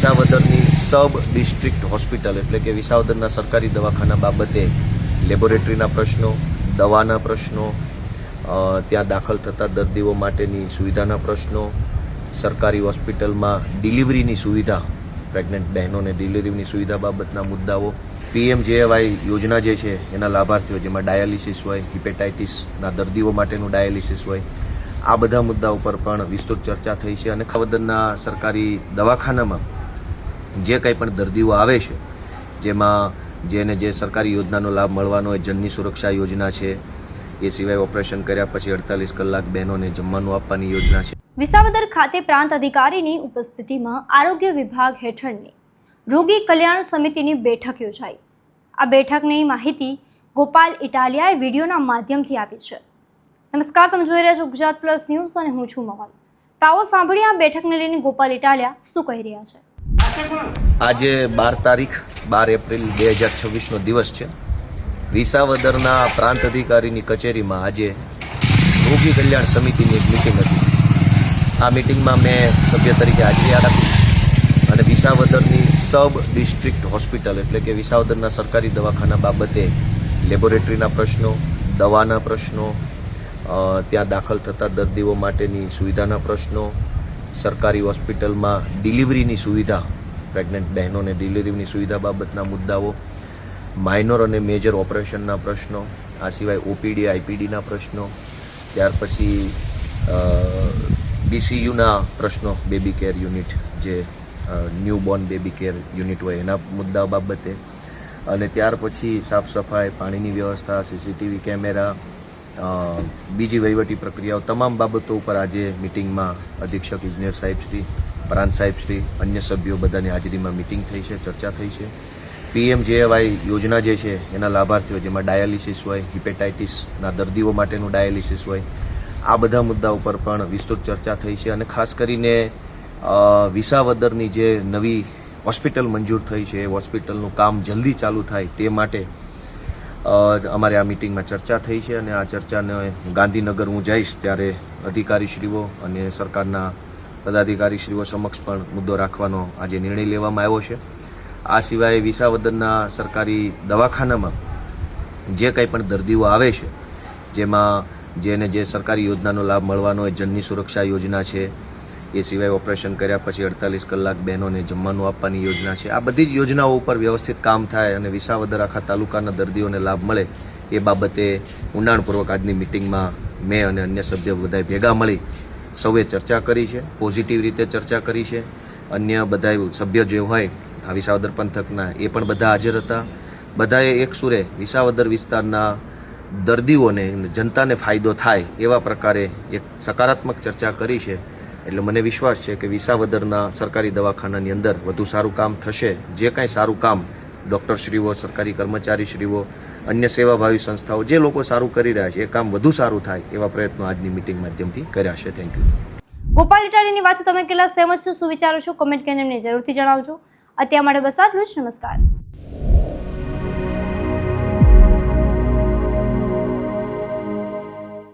વિસાવદરની sub district hospital એટલે કે વિસાવદરના સરકારી દવાખાના બાબતે લેબોરેટરીના પ્રશ્નો, દવાના પ્રશ્નો, ત્યાં દાખલ થતા દર્દીઓ માટેની સુવિધાના પ્રશ્નો, સરકારી હોસ્પિટલમાં ડિલિવરીની સુવિધા, પ્રેગ્નન્ટ બહેનોને ડિલિવરીની સુવિધા બાબતના મુદ્દાઓ, PMJAY યોજના જે છે એના લાભાર્થીઓ જેમાં ડાયાલિસિસ હોય, હિપેટાઇટિસના દર્દીઓ માટેનું ડાયાલિસિસ હોય, આ બધા મુદ્દા ઉપર પણ વિસ્તૃત ચર્ચા થઈ છે. અને વિસાવદરના સરકારી દવાખાનામાં જે કંઈ પણ દર્દીઓ આવે છે જેમાં જે સરકારી યોજનાનો લાભ મળવાનો હોય, જનની સુરક્ષા યોજના છે, એ સિવાય ઓપરેશન કર્યા પછી 48 કલાક બહેનોને જમવાનું આપવાની યોજના છે. વિસાવદર ખાતે પ્રાંત અધિકારીની ઉપસ્થિતિમાં આરોગ્ય વિભાગ હેઠળની રોગી કલ્યાણ સમિતિની બેઠક યોજાઈ. આ બેઠકની માહિતી ગોપાલ ઇટાલિયાએ વિડીયોના માધ્યમથી આપી છે. નમસ્કાર, તમે જોઈ રહ્યા છો ગુજરાત પ્લસ ન્યૂઝ અને હું છું મમલ. તો આવો સાંભળીએ આ બેઠકને લઈને ગોપાલ ઇટાલિયા શું કહી રહ્યા છે. આજે 12 એપ્રિલ 2026નો દિવસ છે. વિસાવદરના પ્રાંત અધિકારીની કચેરીમાં આજે રોગી કલ્યાણ સમિતિની એક મિટિંગ હતી. આ મિટિંગમાં મેં સભ્ય તરીકે હાજરી આપી અને વિસાવદરની સબ ડિસ્ટ્રિક્ટ હોસ્પિટલ એટલે કે વિસાવદરના સરકારી દવાખાના બાબતે લેબોરેટરીના પ્રશ્નો, દવાના પ્રશ્નો, ત્યાં દાખલ થતા દર્દીઓ માટેની સુવિધાના પ્રશ્નો, સરકારી હોસ્પિટલમાં ડિલિવરીની સુવિધા, પ્રેગ્નન્ટ બહેનોને ડિલિવરીની સુવિધા બાબતના મુદ્દાઓ, માઇનોર અને મેજર ઓપરેશનના પ્રશ્નો, આ સિવાય OPD, IPDના પ્રશ્નો, ત્યાર પછી BCUના પ્રશ્નો, બેબી કેર યુનિટ, જે ન્યૂબોર્ન બેબી કેર યુનિટ હોય એના મુદ્દા બાબતે, અને ત્યાર પછી સાફ સફાઈ, પાણીની વ્યવસ્થા, CCTV કેમેરા, બીજી વહીવટી પ્રક્રિયાઓ, તમામ બાબતો ઉપર આજે મિટિંગમાં અધિક્ષક ઇજનેર સાહેબશ્રી, પ્રાંત સાહેબશ્રી, અન્ય સભ્યો બધાની હાજરીમાં મિટિંગ થઈ છે, ચર્ચા થઈ છે. PMJAY યોજના જે છે એના લાભાર્થીઓ જેમાં ડાયાલિસિસ હોય, હિપેટાઇટિસના દર્દીઓ માટેનું ડાયાલિસિસ હોય, આ બધા મુદ્દા ઉપર પણ વિસ્તૃત ચર્ચા થઈ છે. અને ખાસ કરીને વિસાવદરની જે નવી હોસ્પિટલ મંજૂર થઈ છે એ હોસ્પિટલનું કામ જલ્દી ચાલુ થાય તે માટે અમારે આ મિટિંગમાં ચર્ચા થઈ છે. અને આ ચર્ચાને ગાંધીનગર હું જઈશ ત્યારે અધિકારીશ્રીઓ અને સરકારના પદાધિકારીશ્રીઓ સમક્ષ પણ મુદ્દો રાખવાનો આજે નિર્ણય લેવામાં આવ્યો છે. આ સિવાય વિસાવદરના સરકારી દવાખાનામાં જે કંઈ પણ દર્દીઓ આવે છે જેમાં જે સરકારી યોજનાનો લાભ મળવાનો હોય, જનની સુરક્ષા યોજના છે, એ સિવાય ઓપરેશન કર્યા પછી 48 કલાક બહેનોને જમવાનું આપવાની યોજના છે, આ બધી જ યોજનાઓ ઉપર વ્યવસ્થિત કામ થાય અને વિસાવદર આખા તાલુકાના દર્દીઓને લાભ મળે એ બાબતે ઊંડાણપૂર્વક આજની મિટિંગમાં મેં અને અન્ય સભ્યો બધાએ ભેગા મળી સૌએ ચર્ચા કરી છે, પોઝિટિવ રીતે ચર્ચા કરી છે. અન્ય બધા સભ્ય જે હોય આ વિસાવદર પંથકના એ પણ બધા હાજર હતા. બધાએ એક સુરે વિસાવદર વિસ્તારના દર્દીઓને, જનતાને ફાયદો થાય એવા પ્રકારે એક સકારાત્મક ચર્ચા કરી છે. એટલે મને વિશ્વાસ છે કે વિસાવદરના સરકારી દવાખાનાની અંદર વધુ સારું કામ થશે. જે કાંઈ સારું કામ ડૉક્ટરશ્રીઓ, સરકારી કર્મચારીશ્રીઓ, અન્ય સેવાભાવી સંસ્થાઓ જે લોકો સારું કરી રહ્યા છે એ કામ વધુ સારું થાય એવા પ્રયત્નો આજની મિટિંગ માધ્યમથી કર્યા છે. Thank you. ગોપાલ ઇટાલિયાની વાત તમે કેટલા સહેમત છો, શું વિચારો છો, કમેન્ટ કરીને અમને જરૂરથી જણાવજો. અત્યાર માટે બસ આટલું જ. નમસ્કાર.